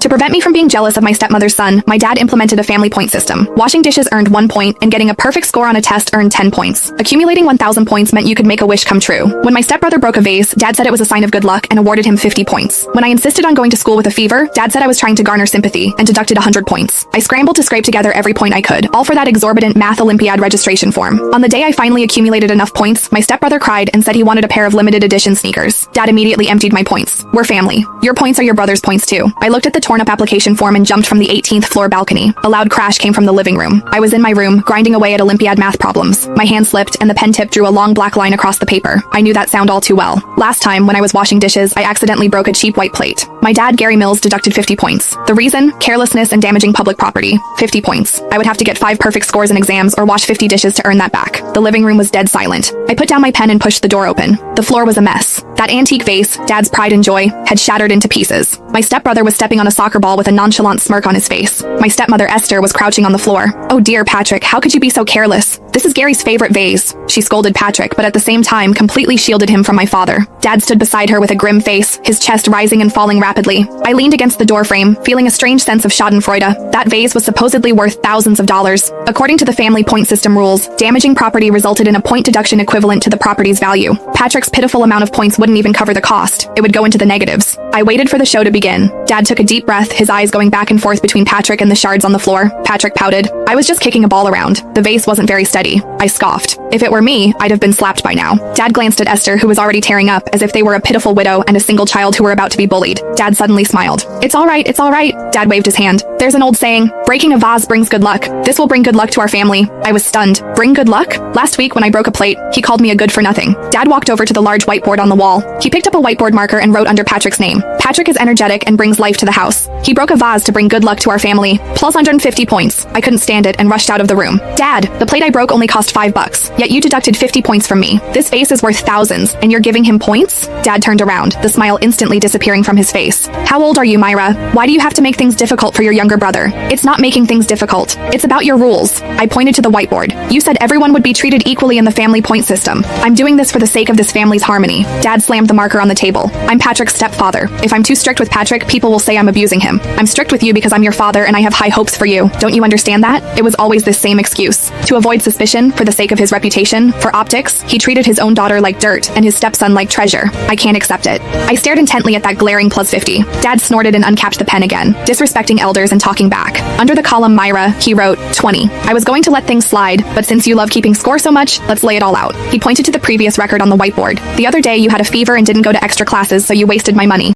To prevent me from being jealous of my stepmother's son, my dad implemented a family point system. Washing dishes earned 1 point, and getting a perfect score on a test earned 10 points. Accumulating 1,000 points meant you could make a wish come true. When my stepbrother broke a vase, Dad said it was a sign of good luck and awarded him 50 points. When I insisted on going to school with a fever, Dad said I was trying to garner sympathy and deducted 100 points. I scrambled to scrape together every point I could, all for that exorbitant math Olympiad registration form. On the day I finally accumulated enough points, my stepbrother cried and said he wanted a pair of limited edition sneakers. Dad immediately emptied my points. We're family. Your points are your brother's points too. I looked at the torn up application form and jumped from the 18th floor balcony. A loud crash came from the living room. I was in my room, grinding away at Olympiad math problems. My hand slipped and the pen tip drew a long black line across the paper. I knew that sound all too well. Last time, when I was washing dishes, I accidentally broke a cheap white plate. My dad, Gary Mills, deducted 50 points. The reason? Carelessness and damaging public property. 50 points. I would have to get 5 perfect scores in exams or wash 50 dishes to earn that back. The living room was dead silent. I put down my pen and pushed the door open. The floor was a mess. That antique vase, Dad's pride and joy, had shattered into pieces. My stepbrother was stepping on a soccer ball with a nonchalant smirk on his face. My stepmother, Esther, was crouching on the floor. "Oh dear, Patrick, how could you be so careless? This is Gary's favorite vase." She scolded Patrick, but at the same time completely shielded him from my father. Dad stood beside her with a grim face, his chest rising and falling rapidly. I leaned against the doorframe, feeling a strange sense of schadenfreude. That vase was supposedly worth thousands of dollars. According to the family point system rules, damaging property resulted in a point deduction equivalent to the property's value. Patrick's pitiful amount of points wouldn't even cover the cost. It would go into the negatives. I waited for the show to begin. Dad took a deep breath, his eyes going back and forth between Patrick and the shards on the floor. Patrick pouted. I was just kicking a ball around. The vase wasn't very steady. I scoffed. If it were me, I'd have been slapped by now. Dad glanced at Esther, who was already tearing up, as if they were a pitiful widow and a single child who were about to be bullied. Dad suddenly smiled. It's all right, it's all right. Dad waved his hand. There's an old saying, breaking a vase brings good luck. This will bring good luck to our family. I was stunned. Bring good luck? Last week when I broke a plate, he called me a good for nothing. Dad walked over to the large whiteboard on the wall. He picked up a whiteboard marker and wrote under Patrick's name. Patrick is energetic and brings life to the house. He broke a vase to bring good luck to our family. Plus 150 points. I couldn't stand it and rushed out of the room. Dad, the plate I broke only cost $5, yet you deducted 50 points from me. This vase is worth thousands, and you're giving him points? Dad turned around, the smile instantly disappearing from his face. How old are you, Myra? Why do you have to make things difficult for your younger brother? It's not making things difficult. It's about your rules. I pointed to the whiteboard. You said everyone would be treated equally in the family point system. I'm doing this for the sake of this family's harmony. Dad slammed the marker on the table. I'm Patrick's stepfather. If I'm too strict with Patrick, people will say I'm abusing him. I'm strict with you because I'm your father and I have high hopes for you. Don't you understand that? It was always this same excuse. To avoid suspicion, for the sake of his reputation, for optics, he treated his own daughter like dirt and his stepson like treasure. I can't accept it. I stared intently at that glaring plus 50. Dad snorted and uncapped the pen again, disrespecting elders and talking back. Under the column Myra, he wrote 20. I was going to let things slide, but since you love keeping score so much, let's lay it all out. He pointed to the previous record on the whiteboard. The other day you had a fever and didn't go to extra classes, so you wasted my money.